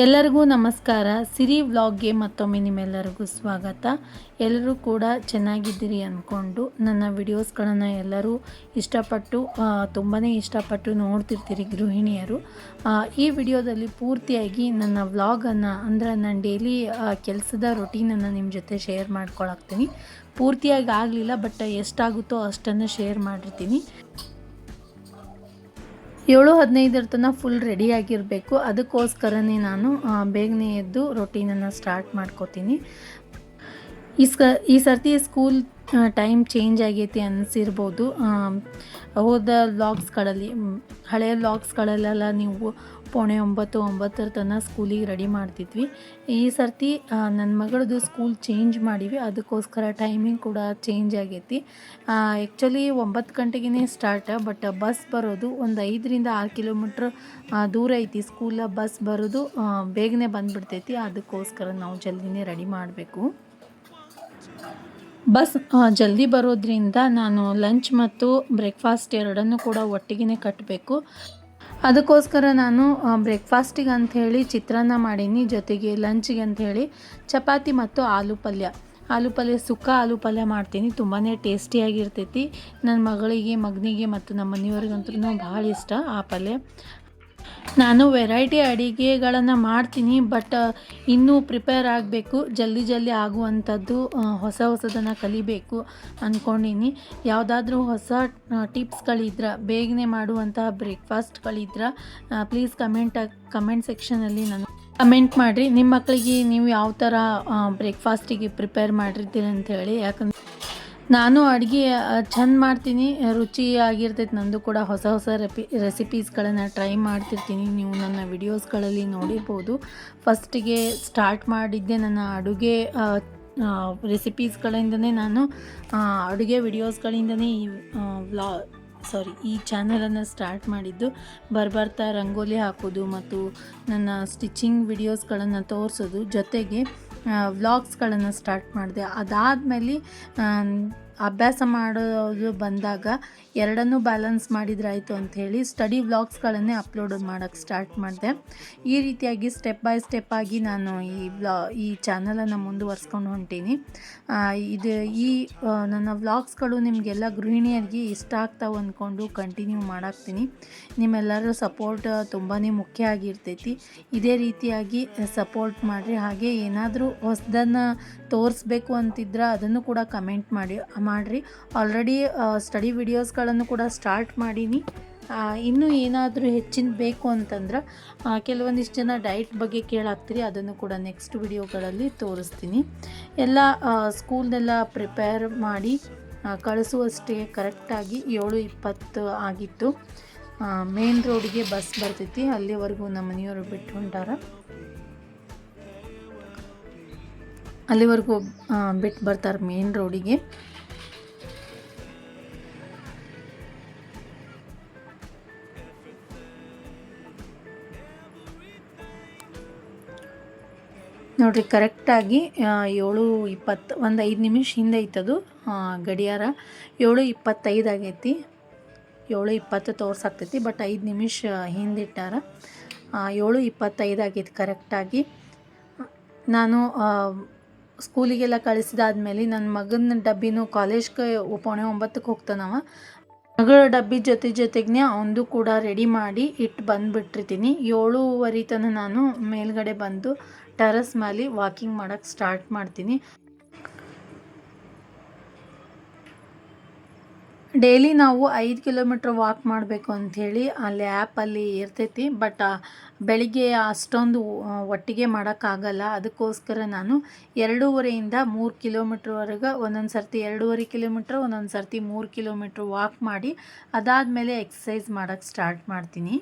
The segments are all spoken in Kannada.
ಎಲ್ಲರಿಗೂ ನಮಸ್ಕಾರ. ಸಿರಿ ವ್ಲಾಗ್ಗೆ ಮತ್ತೊಮ್ಮೆ ನಿಮ್ಮೆಲ್ಲರಿಗೂ ಸ್ವಾಗತ. ಎಲ್ಲರೂ ಕೂಡ ಚೆನ್ನಾಗಿದ್ದೀರಿ ಅಂದ್ಕೊಂಡು ನನ್ನ ವಿಡಿಯೋಸ್ಗಳನ್ನು ಎಲ್ಲರೂ ಇಷ್ಟಪಟ್ಟು ತುಂಬಾ ಇಷ್ಟಪಟ್ಟು ನೋಡ್ತಿರ್ತೀರಿ ಗೃಹಿಣಿಯರು. ಈ ವಿಡಿಯೋದಲ್ಲಿ ಪೂರ್ತಿಯಾಗಿ ನನ್ನ ವ್ಲಾಗನ್ನು ಅಂದರೆ ನಾನು ಡೈಲಿ ಕೆಲಸದ ರೊಟೀನನ್ನು ನಿಮ್ಮ ಜೊತೆ ಶೇರ್ ಮಾಡ್ಕೊಳಕ್ತೀನಿ. ಪೂರ್ತಿಯಾಗಿ ಆಗಲಿಲ್ಲ, ಬಟ್ ಎಷ್ಟಾಗುತ್ತೋ ಅಷ್ಟನ್ನು ಶೇರ್ ಮಾಡಿರ್ತೀನಿ. 7:15 ತನಕ ಫುಲ್ ರೆಡಿಯಾಗಿರಬೇಕು. ಅದಕ್ಕೋಸ್ಕರನೇ ನಾನು ಬೇಗನೆ ಎದ್ದು ರೊಟೀನನ್ನು ಸ್ಟಾರ್ಟ್ ಮಾಡ್ಕೋತೀನಿ. ಈ ಸರ್ತಿ ಸ್ಕೂಲ್ ಟೈಮ್ ಚೇಂಜ್ ಆಗೈತಿ ಅನಿಸಿರ್ಬೋದು. ಹೋದ ವ್ಲಾಗ್ಸ್ಗಳಲ್ಲಿ ಹಳೆಯ ವ್ಲಾಗ್ಸ್ಗಳಲ್ಲೆಲ್ಲ ನೀವು 8:45 ತನಕ ಸ್ಕೂಲಿಗೆ ರೆಡಿ ಮಾಡ್ತಿದ್ವಿ. ಈ ಸರ್ತಿ ನನ್ನ ಮಗಳದು ಸ್ಕೂಲ್ ಚೇಂಜ್ ಮಾಡಿವಿ, ಅದಕ್ಕೋಸ್ಕರ ಟೈಮಿಂಗ್ ಕೂಡ ಚೇಂಜ್ ಆಗೈತಿ. ಆ್ಯಕ್ಚುಲಿ 9 ಗಂಟೆಗೇ ಸ್ಟಾರ್ಟ್, ಬಟ್ ಬಸ್ ಬರೋದು ಒಂದು 5ರಿಂದ 6 ಕಿಲೋಮೀಟ್ರ್ ದೂರ ಐತಿ. ಸ್ಕೂಲ ಬಸ್ ಬರೋದು ಬೇಗನೆ ಬಂದುಬಿಡ್ತೈತಿ. ಅದಕ್ಕೋಸ್ಕರ ನಾವು ಜಲ್ದಿನೇ ರೆಡಿ ಮಾಡಬೇಕು. ಬಸ್ ಜಲ್ದಿ ಬರೋದ್ರಿಂದ ನಾನು ಲಂಚ್ ಮತ್ತು ಬ್ರೇಕ್ಫಾಸ್ಟ್ ಎರಡನ್ನೂ ಕೂಡ ಒಟ್ಟಿಗೆ ಕಟ್ಟಬೇಕು. ಅದಕ್ಕೋಸ್ಕರ ನಾನು ಬ್ರೇಕ್ಫಾಸ್ಟಿಗೆ ಅಂಥೇಳಿ ಚಿತ್ರಾನ್ನ ಮಾಡೀನಿ, ಜೊತೆಗೆ ಲಂಚಿಗೆ ಅಂಥೇಳಿ ಚಪಾತಿ ಮತ್ತು ಆಲೂ ಪಲ್ಯ ಸುಕ್ಕ ಆಲೂ ಪಲ್ಯ ಮಾಡ್ತೀನಿ. ತುಂಬಾ ಟೇಸ್ಟಿಯಾಗಿರ್ತೈತಿ. ನನ್ನ ಮಗನಿಗೆ ಮತ್ತು ನಮ್ಮ ಮನೆಯವ್ರಿಗಂತೂ ಭಾಳ ಇಷ್ಟ ಆ ಪಲ್ಯ. ನಾನು ವೆರೈಟಿ ಅಡುಗೆಗಳನ್ನು ಮಾಡ್ತೀನಿ, ಬಟ್ ಇನ್ನೂ ಪ್ರಿಪೇರ್ ಆಗಬೇಕು. ಜಲ್ದಿ ಆಗುವಂಥದ್ದು ಹೊಸದನ್ನು ಕಲಿಬೇಕು ಅಂದ್ಕೊಂಡೀನಿ. ಯಾವುದಾದ್ರೂ ಹೊಸ ಟಿಪ್ಸ್ಗಳಿದ್ರೆ, ಬೇಗನೆ ಮಾಡುವಂತಹ ಬ್ರೇಕ್ಫಾಸ್ಟ್ಗಳಿದ್ರೆ ಪ್ಲೀಸ್ ಕಮೆಂಟ್ ಸೆಕ್ಷನಲ್ಲಿ ನಾನು ಕಮೆಂಟ್ ಮಾಡಿರಿ. ನಿಮ್ಮ ಮಕ್ಕಳಿಗೆ ನೀವು ಯಾವ ಥರ ಬ್ರೇಕ್ಫಾಸ್ಟಿಗೆ ಪ್ರಿಪೇರ್ ಮಾಡಿರ್ತೀರಿ ಅಂಥೇಳಿ. ಯಾಕಂದ್ರೆ ನಾನು ಅಡುಗೆ ಚೆಂದ ಮಾಡ್ತೀನಿ, ರುಚಿಯಾಗಿರ್ತೈತೆ. ನಂದು ಕೂಡ ಹೊಸ ರೆಸಿಪೀಸ್ಗಳನ್ನು ಟ್ರೈ ಮಾಡ್ತಿರ್ತೀನಿ. ನೀವು ನನ್ನ ವಿಡಿಯೋಸ್ಗಳಲ್ಲಿ ನೋಡಿರ್ಬೋದು. ಫಸ್ಟಿಗೆ ಸ್ಟಾರ್ಟ್ ಮಾಡಿದ್ದೆ ನನ್ನ ಅಡುಗೆ ರೆಸಿಪೀಸ್ಗಳಿಂದನೇ, ನಾನು ಅಡುಗೆ ವಿಡಿಯೋಸ್ಗಳಿಂದನೇ ಈ ಚಾನಲನ್ನು ಸ್ಟಾರ್ಟ್ ಮಾಡಿದ್ದು. ಬರ್ತಾ ರಂಗೋಲಿ ಹಾಕೋದು ಮತ್ತು ನನ್ನ ಸ್ಟಿಚಿಂಗ್ ವಿಡಿಯೋಸ್ಗಳನ್ನು ತೋರಿಸೋದು, ಜೊತೆಗೆ ವ್ಲಾಗ್ಸ್ಗಳನ್ನು ಸ್ಟಾರ್ಟ್ ಮಾಡಿದೆ. ಅದಾದಮೇಲೆ ಅಭ್ಯಾಸ ಮಾಡೋದು ಬಂದಾಗ ಎರಡನ್ನೂ ಬ್ಯಾಲೆನ್ಸ್ ಮಾಡಿದ್ರಾಯಿತು ಅಂಥೇಳಿ ಸ್ಟಡಿ ವ್ಲಾಗ್ಸ್ಗಳನ್ನೇ ಅಪ್ಲೋಡ್ ಮಾಡೋಕ್ಕೆ ಸ್ಟಾರ್ಟ್ ಮಾಡಿದೆ. ಈ ರೀತಿಯಾಗಿ ಸ್ಟೆಪ್ ಬೈ ಸ್ಟೆಪ್ ಆಗಿ ನಾನು ಈ ಚಾನಲನ್ನು ಮುಂದುವರ್ಸ್ಕೊಂಡು ಹೊಂಟೀನಿ. ಈ ನನ್ನ ವ್ಲಾಗ್ಸ್ಗಳು ನಿಮಗೆಲ್ಲ ಗೃಹಿಣಿಯರಿಗೆ ಇಷ್ಟ ಆಗ್ತಾವೆ ಅಂದ್ಕೊಂಡು ಕಂಟಿನ್ಯೂ ಮಾಡಾಕ್ತೀನಿ. ನಿಮ್ಮೆಲ್ಲರ ಸಪೋರ್ಟ್ ತುಂಬಾ ಮುಖ್ಯ ಆಗಿರ್ತೈತಿ. ಇದೇ ರೀತಿಯಾಗಿ ಸಪೋರ್ಟ್ ಮಾಡಿರಿ. ಹಾಗೆ ಏನಾದರೂ ಹೊಸದನ್ನು ತೋರಿಸ್ಬೇಕು ಅಂತಿದ್ರೆ ಅದನ್ನು ಕೂಡ ಕಮೆಂಟ್ ಮಾಡಿರಿ. ಆಲ್ರೆಡಿ ಸ್ಟಡಿ ವಿಡಿಯೋಸ್ಗಳನ್ನು ಕೂಡ ಸ್ಟಾರ್ಟ್ ಮಾಡೀನಿ. ಇನ್ನೂ ಏನಾದರೂ ಹೆಚ್ಚಿನ ಬೇಕು ಅಂತಂದ್ರೆ ಕೆಲವೊಂದಿಷ್ಟು ಜನ ಡಯಟ್ ಬಗ್ಗೆ ಕೇಳಾಗ್ತೀರಿ, ಅದನ್ನು ಕೂಡ ನೆಕ್ಸ್ಟ್ ವಿಡಿಯೋಗಳಲ್ಲಿ ತೋರಿಸ್ತೀನಿ. ಎಲ್ಲ ಸ್ಕೂಲ್ನೆಲ್ಲ ಪ್ರಿಪೇರ್ ಮಾಡಿ ಕಳಿಸುವಷ್ಟೇ ಕರೆಕ್ಟಾಗಿ 7:20 ಆಗಿತ್ತು. ಮೇನ್ ರೋಡಿಗೆ ಬಸ್ ಬರ್ತೈತಿ, ಅಲ್ಲಿವರೆಗೂ ನಮ್ಮ ಮನೆಯವರು ಬಿಟ್ಟು ಹೊಂಟಾರ. ಅಲ್ಲಿವರೆಗೂ ಬಿಟ್ಟು ಬರ್ತಾರೆ ಮೇನ್ ರೋಡಿಗೆ. ನೋಡಿರಿ, ಕರೆಕ್ಟಾಗಿ 7:20, ಒಂದು 5 ನಿಮಿಷ ಹಿಂದೆ ಐತದು ಗಡಿಯಾರ. 7:25 ಆಗೈತಿ. 7:20 ತೋರ್ಸಾಗ್ತೈತಿ, ಬಟ್ 5 ನಿಮಿಷ ಹಿಂದಿಟ್ಟಾರ. 7:25 ಆಗೈತಿ ಕರೆಕ್ಟಾಗಿ. ನಾನು ಸ್ಕೂಲಿಗೆಲ್ಲ ಕಳಿಸಿದಾದ್ಮೇಲೆ ನನ್ನ ಮಗನ ಡಬ್ಬಿನೂ ಕಾಲೇಜ್ಗೆ 8:45 ಹೋಗ್ತಾನವ. ಮಗಳ ಡಬ್ಬಿ ಜೊತೆಗೆ ಅವನದು ಕೂಡ ರೆಡಿ ಮಾಡಿ ಇಟ್ಟು ಬಂದುಬಿಟ್ಟಿರ್ತೀನಿ. 7:30 ತನಕ ನಾನು ಮೇಲ್ಗಡೆ ಬಂದು ಟೆರಸ್ ಮೇಲೆ ವಾಕಿಂಗ್ ಮಾಡೋಕ್ಕೆ ಸ್ಟಾರ್ಟ್ ಮಾಡ್ತೀನಿ. ಡೈಲಿ ನಾವು 5 ಕಿಲೋಮೀಟ್ರ್ ವಾಕ್ ಮಾಡಬೇಕು ಅಂಥೇಳಿ ಅಲ್ಲಿ ಆ್ಯಪಲ್ಲಿ ಇರ್ತೈತಿ, ಬಟ್ ಬೆಳಿಗ್ಗೆ ಅಷ್ಟೊಂದು ಒಟ್ಟಿಗೆ ಮಾಡೋಕ್ಕಾಗಲ್ಲ. ಅದಕ್ಕೋಸ್ಕರ ನಾನು 2.5ರಿಂದ 3 ಕಿಲೋಮೀಟ್ರ್ವರೆಗೆ, ಒಂದೊಂದು ಸರ್ತಿ 2.5 ಕಿಲೋಮೀಟ್ರ್, ಒಂದೊಂದು ಸರ್ತಿ 3 ಕಿಲೋಮೀಟ್ರ್ ವಾಕ್ ಮಾಡಿ ಅದಾದಮೇಲೆ ಎಕ್ಸಸೈಸ್ ಮಾಡೋಕ್ಕೆ ಸ್ಟಾರ್ಟ್ ಮಾಡ್ತೀನಿ.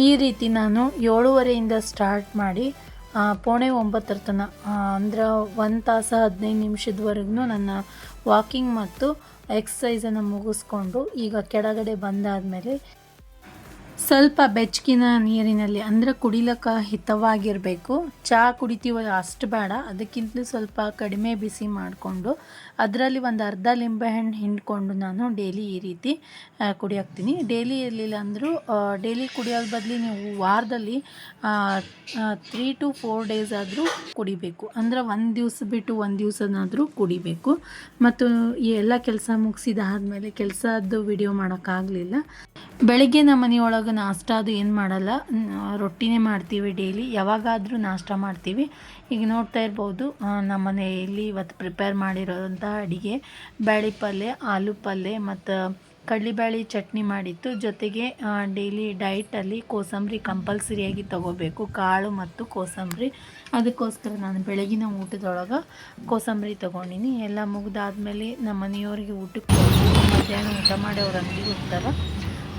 ಈ ರೀತಿ ನಾನು 7:30ಯಿಂದ ಸ್ಟಾರ್ಟ್ ಮಾಡಿ 8:45 ತನಕ ಅಂದ್ರೆ 1 ತಾಸು 15 ನಿಮಿಷದವರೆಗೂ ನನ್ನ ವಾಕಿಂಗ್ ಮತ್ತು ಎಕ್ಸಸೈಸನ್ನು ಮುಗಿಸ್ಕೊಂಡು ಈಗ ಕೆಳಗಡೆ ಬಂದಾದಮೇಲೆ ಸ್ವಲ್ಪ ಬೆಚ್ಚಗಿನ ನೀರಿನಲ್ಲಿ ಅಂದರೆ ಕುಡಿಲಕ್ಕ ಹಿತವಾಗಿರಬೇಕು. ಚಹಾ ಕುಡಿತೀವಲ್ಲ ಅಷ್ಟು ಬೇಡ, ಅದಕ್ಕಿಂತಲೂ ಸ್ವಲ್ಪ ಕಡಿಮೆ ಬಿಸಿ ಮಾಡಿಕೊಂಡು ಅದರಲ್ಲಿ ಒಂದು ಅರ್ಧ ಲಿಂಬೆಹಣ್ಣು ಹಿಂಡ್ಕೊಂಡು ನಾನು ಡೈಲಿ ಈ ರೀತಿ ಕುಡಿಯಾಕ್ತೀನಿ. ಡೈಲಿ ಇರಲಿಲ್ಲ ಅಂದರೂ ಡೈಲಿ ಕುಡಿಯೋದ್ರ ಬದಲು ನೀವು ವಾರದಲ್ಲಿ 3 to 4 ಡೇಸ್ ಆದರೂ ಕುಡಿಬೇಕು. ಅಂದರೆ ಒಂದು ದಿವಸ ಬಿಟ್ಟು ಒಂದು ದಿವಸನಾದರೂ ಕುಡಿಬೇಕು. ಮತ್ತು ಈ ಎಲ್ಲ ಕೆಲಸ ಮುಗಿಸಿದಾದ್ಮೇಲೆ ಕೆಲಸದ್ದು ವಿಡಿಯೋ ಮಾಡೋಕ್ಕಾಗಲಿಲ್ಲ. ಬೆಳಗ್ಗೆ ನಮ್ಮ ಮನೆಯೊಳಗೆ ನಾಷ್ಟ ಅದು ಏನು ಮಾಡಲ್ಲ, ರೊಟ್ಟಿನೇ ಮಾಡ್ತೀವಿ. ಡೈಲಿ ಯಾವಾಗಾದರೂ ನಾಷ್ಟ ಮಾಡ್ತೀವಿ. ಈಗ ನೋಡ್ತಾ ಇರ್ಬೋದು ನಮ್ಮ ಮನೆಯಲ್ಲಿ ಇವತ್ತು ಪ್ರಿಪೇರ್ ಮಾಡಿರೋಂಥ ಅಡುಗೆ ಬ್ಯಾಳಿ ಪಲ್ಯ, ಆಲೂ ಪಲ್ಯ ಮತ್ತು ಕಡಲೆಬೇಳೆ ಚಟ್ನಿ ಮಾಡಿತ್ತು. ಜೊತೆಗೆ ಡೈಲಿ ಡೈಟಲ್ಲಿ ಕೋಸಂಬರಿ ಕಂಪಲ್ಸರಿಯಾಗಿ ತೊಗೋಬೇಕು, ಕಾಳು ಮತ್ತು ಕೋಸಂಬರಿ. ಅದಕ್ಕೋಸ್ಕರ ನಾನು ಬೆಳಗಿನ ಊಟದೊಳಗೆ ಕೋಸಂಬರಿ ತೊಗೊಂಡಿನಿ. ಎಲ್ಲ ಮುಗಿದಾದ್ಮೇಲೆ ನಮ್ಮ ಮನೆಯವರಿಗೆ ಊಟಕ್ಕೆ ಮಧ್ಯಾಹ್ನ ಊಟ ಮಾಡಿ ಅವ್ರ ಅಂಗಡಿಗೆ ಹೋಗ್ತಾರೆ.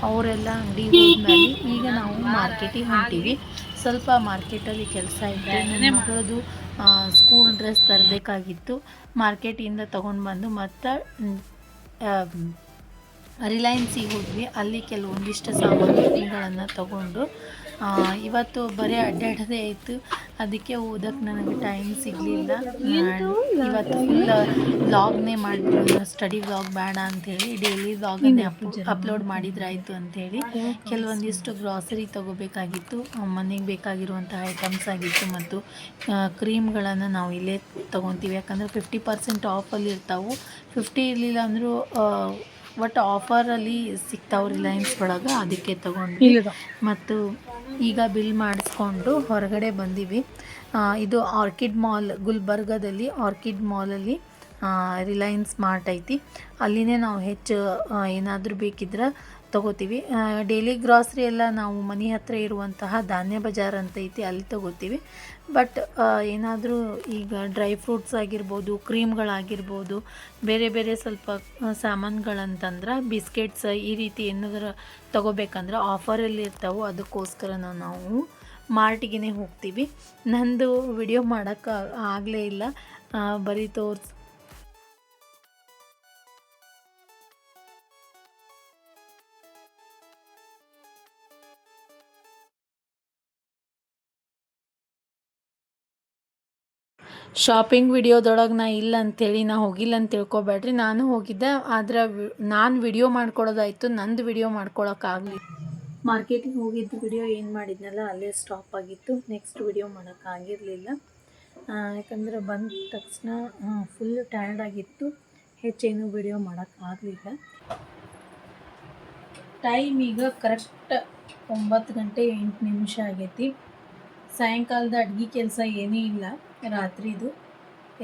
ಅವರೆಲ್ಲ ಅಂಗಡಿಗೆ ಹೋದ್ಮೇಲೆ ಈಗ ನಾವು ಮಾರ್ಕೆಟಿಗೆ ಹೊಂಟೀವಿ. ಸ್ವಲ್ಪ ಮಾರ್ಕೆಟಲ್ಲಿ ಕೆಲಸ ಇತ್ತು. ನನ್ನ ಮಗಳದು ಸ್ಕೂಲ್ ಡ್ರೆಸ್ ತರಬೇಕಾಗಿತ್ತು. ಮಾರ್ಕೆಟಿಂದ ತೊಗೊಂಡು ಬಂದು ಮತ್ತು ರಿಲಯನ್ಸಿಗೆ ಹೋದ್ವಿ. ಅಲ್ಲಿ ಕೆಲವೊಂದಿಷ್ಟು ಸಾಮಗ್ರಿಗಳನ್ನು ತಗೊಂಡು ಇವತ್ತು ಬರೀ ಅಡ್ಡಾಡೋದೇ ಆಯಿತು. ಅದಕ್ಕೆ ಓದೋಕ್ಕೆ ನನಗೆ ಟೈಮ್ ಸಿಗಲಿಲ್ಲ. ಇವತ್ತು ಫುಲ್ ವ್ಲಾಗ್ನೇ ಮಾಡಿಬಿಡೋಣ, ಸ್ಟಡಿ ವ್ಲಾಗ್ ಬೇಡ ಅಂಥೇಳಿ ಡೈಲಿ ವ್ಲಾಗನ್ನೇ ಅಪ್ಲೋಡ್ ಮಾಡಿದ್ರಾಯಿತು ಅಂಥೇಳಿ ಕೆಲವೊಂದಿಷ್ಟು ಗ್ರಾಸರಿ ತೊಗೋಬೇಕಾಗಿತ್ತು. ಮನೆಗೆ ಬೇಕಾಗಿರುವಂಥ ಐಟಮ್ಸ್ ಆಗಿತ್ತು ಮತ್ತು ಕ್ರೀಮ್ಗಳನ್ನು ನಾವು ಇಲ್ಲೇ ತೊಗೊತೀವಿ. ಯಾಕಂದರೆ 50% ಆಫಲ್ಲಿ ಇರ್ತಾವೆ. 50 ಇರಲಿಲ್ಲ ಅಂದರೂ ಒಟ್ಟು ಆಫರಲ್ಲಿ ಸಿಗ್ತಾವೆ ರಿಲಯನ್ಸ್ ಒಳಗೆ, ಅದಕ್ಕೆ ತೊಗೊಂಡ್ವಿ. ಮತ್ತು ಈಗ ಬಿಲ್ ಮಾಡಿಸ್ಕೊಂಡು ಹೊರಗಡೆ ಬಂದೀವಿ. ಇದು ಆರ್ಕಿಡ್ ಮಾಲ್, ಗುಲ್ಬರ್ಗದಲ್ಲಿ ಆರ್ಕಿಡ್ ಮಾಲಲ್ಲಿ ರಿಲಯನ್ಸ್ ಮಾರ್ಟ್ ಐತಿ. ಅಲ್ಲಿನೇ ನಾವು ಹೆಚ್ಚು ಏನಾದರೂ ಬೇಕಿದ್ರೆ ತೊಗೋತೀವಿ. ಡೈಲಿ ಗ್ರಾಸರಿ ಎಲ್ಲ ನಾವು ಮನೆ ಹತ್ತಿರ ಇರುವಂತಹ ಧಾನ್ಯ ಬಜಾರ್ ಅಂತ ಐತಿ, ಅಲ್ಲಿ ತೊಗೋತೀವಿ. ಬಟ್ ಏನಾದರೂ ಈಗ ಡ್ರೈ ಫ್ರೂಟ್ಸ್ ಆಗಿರ್ಬೋದು, ಕ್ರೀಮ್ಗಳಾಗಿರ್ಬೋದು, ಬೇರೆ ಬೇರೆ ಸ್ವಲ್ಪ ಸಾಮಾನುಗಳಂತಂದ್ರೆ ಬಿಸ್ಕೆಟ್ಸ್ ಈ ರೀತಿ ಏನಾದರೂ ತೊಗೋಬೇಕಂದ್ರೆ ಆಫರಲ್ಲಿ ಇರ್ತಾವೆ. ಅದಕ್ಕೋಸ್ಕರ ನಾವು ಮಾರ್ಟಿಗೆ ಹೋಗ್ತೀವಿ. ನಂದು ವಿಡಿಯೋ ಮಾಡೋಕ್ಕೆ ಆಗಲೇ ಇಲ್ಲ, ಬರೀ ಶಾಪಿಂಗ್ ವಿಡಿಯೋದೊಳಗೆ ನಾ ಇಲ್ಲ ಅಂಥೇಳಿ ನಾ ಹೋಗಿಲ್ಲ ಅಂತ ತಿಳ್ಕೊಬೇಡ್ರಿ. ನಾನು ಹೋಗಿದ್ದೆ, ಆದರೆ ನಾನು ವಿಡಿಯೋ ಮಾಡ್ಕೊಳ್ಳೋದಾಯಿತು, ನಂದು ವಿಡಿಯೋ ಮಾಡ್ಕೊಳಕ್ಕಾಗಲಿ. ಮಾರ್ಕೆಟಿಗೆ ಹೋಗಿದ್ದು ವಿಡಿಯೋ ಏನು ಮಾಡಿದ್ನಲ್ಲ ಅಲ್ಲೇ ಸ್ಟಾಪ್ ಆಗಿತ್ತು. ನೆಕ್ಸ್ಟ್ ವಿಡಿಯೋ ಮಾಡೋಕ್ಕಾಗಿರಲಿಲ್ಲ. ಯಾಕಂದರೆ ಬಂದ ತಕ್ಷಣ ಫುಲ್ ಟಯರ್ಡ್ ಆಗಿತ್ತು, ಹೆಚ್ಚೇನು ವಿಡಿಯೋ ಮಾಡೋಕ್ಕಾಗಲಿಲ್ಲ. ಟೈಮ್ ಈಗ ಕರೆಕ್ಟ್ 9 ಗಂಟೆ 8 ನಿಮಿಷ ಆಗೈತಿ. ಸಾಯಂಕಾಲದ ಅಡುಗೆ ಕೆಲಸ ಏನೂ ಇಲ್ಲ, ರಾತ್ರಿದು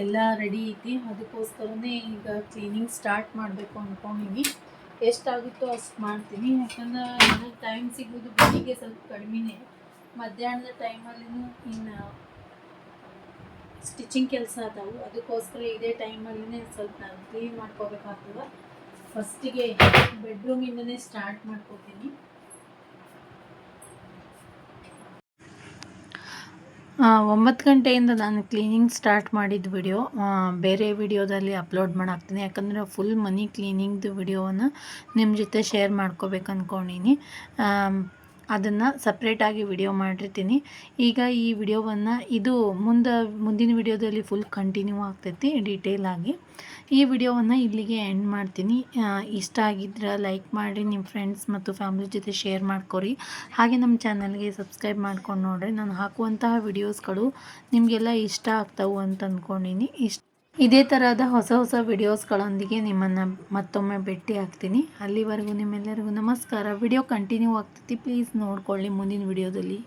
ಎಲ್ಲ ರೆಡಿ ಐತಿ. ಅದಕ್ಕೋಸ್ಕರನೇ ಈಗ ಕ್ಲೀನಿಂಗ್ ಸ್ಟಾರ್ಟ್ ಮಾಡಬೇಕು ಅಂದ್ಕೊಂಡಿನಿ. ಎಷ್ಟಾಗುತ್ತೋ ಅಷ್ಟು ಮಾಡ್ತೀನಿ. ಯಾಕಂದ್ರೆ ನನಗೆ ಟೈಮ್ ಸಿಗೋದು ಬೆಳಿಗ್ಗೆ ಸ್ವಲ್ಪ ಕಡಿಮೆನೇ. ಮಧ್ಯಾಹ್ನದ ಟೈಮಲ್ಲಿನೂ ಇನ್ನು ಸ್ಟಿಚಿಂಗ್ ಕೆಲಸ ಅದಾವು. ಅದಕ್ಕೋಸ್ಕರ ಇದೇ ಟೈಮಲ್ಲಿನೇ ಸ್ವಲ್ಪ ನಾನು ಕ್ಲೀನ್ ಮಾಡ್ಕೋಬೇಕಾಗ್ತದೆ. ಫಸ್ಟಿಗೆ ಬೆಡ್ರೂಮಿಂದನೇ ಸ್ಟಾರ್ಟ್ ಮಾಡ್ಕೋತೀನಿ. 9 ಗಂಟೆಯಿಂದ ನಾನು ಕ್ಲೀನಿಂಗ್ ಸ್ಟಾರ್ಟ್ ಮಾಡಿದ ವಿಡಿಯೋ ಬೇರೆ ವಿಡಿಯೋದಲ್ಲಿ ಅಪ್ಲೋಡ್ ಮಾಡಾಕ್ತೀನಿ. ಯಾಕಂದರೆ ಫುಲ್ ಮನಿ ಕ್ಲೀನಿಂಗ್ದು ವಿಡಿಯೋವನ್ನು ನಿಮ್ಮ ಜೊತೆ ಶೇರ್ ಮಾಡ್ಕೋಬೇಕು ಅಂದ್ಕೊಂಡೀನಿ. ಅದನ್ನು ಸಪ್ರೇಟಾಗಿ ವಿಡಿಯೋ ಮಾಡಿರ್ತೀನಿ. ಈಗ ಈ ವಿಡಿಯೋವನ್ನು ಮುಂದಿನ ವಿಡಿಯೋದಲ್ಲಿ ಫುಲ್ ಕಂಟಿನ್ಯೂ ಆಗ್ತೈತಿ ಡೀಟೇಲ್ ಆಗಿ. ಈ ವಿಡಿಯೋವನ್ನು ಇಲ್ಲಿಗೆ ಎಂಡ್ ಮಾಡ್ತೀನಿ. ಇಷ್ಟ ಆಗಿದ್ರೆ ಲೈಕ್ ಮಾಡಿ, ನಿಮ್ಮ ಫ್ರೆಂಡ್ಸ್ ಮತ್ತು ಫ್ಯಾಮಿಲಿ ಜೊತೆ ಶೇರ್ ಮಾಡ್ಕೊರಿ. ಹಾಗೆ ನಮ್ಮ ಚಾನಲ್ಗೆ ಸಬ್ಸ್ಕ್ರೈಬ್ ಮಾಡ್ಕೊಂಡು ನೋಡಿರಿ. ನಾನು ಹಾಕುವಂತಹ ವಿಡಿಯೋಸ್ಗಳು ನಿಮಗೆಲ್ಲ ಇಷ್ಟ ಆಗ್ತಾವೆ ಅಂತ ಅಂದ್ಕೊಂಡೀನಿ. ಇದೇ ಥರದ ಹೊಸ ವಿಡಿಯೋಸ್ಗಳೊಂದಿಗೆ ನಿಮ್ಮನ್ನು ಮತ್ತೊಮ್ಮೆ ಭೇಟಿ ಆಗ್ತೀನಿ. ಅಲ್ಲಿವರೆಗೂ ನಿಮ್ಮೆಲ್ಲರಿಗೂ ನಮಸ್ಕಾರ. ವಿಡಿಯೋ ಕಂಟಿನ್ಯೂ ಆಗ್ತೈತಿ, ಪ್ಲೀಸ್ ನೋಡ್ಕೊಳ್ಳಿ ಮುಂದಿನ ವಿಡಿಯೋದಲ್ಲಿ.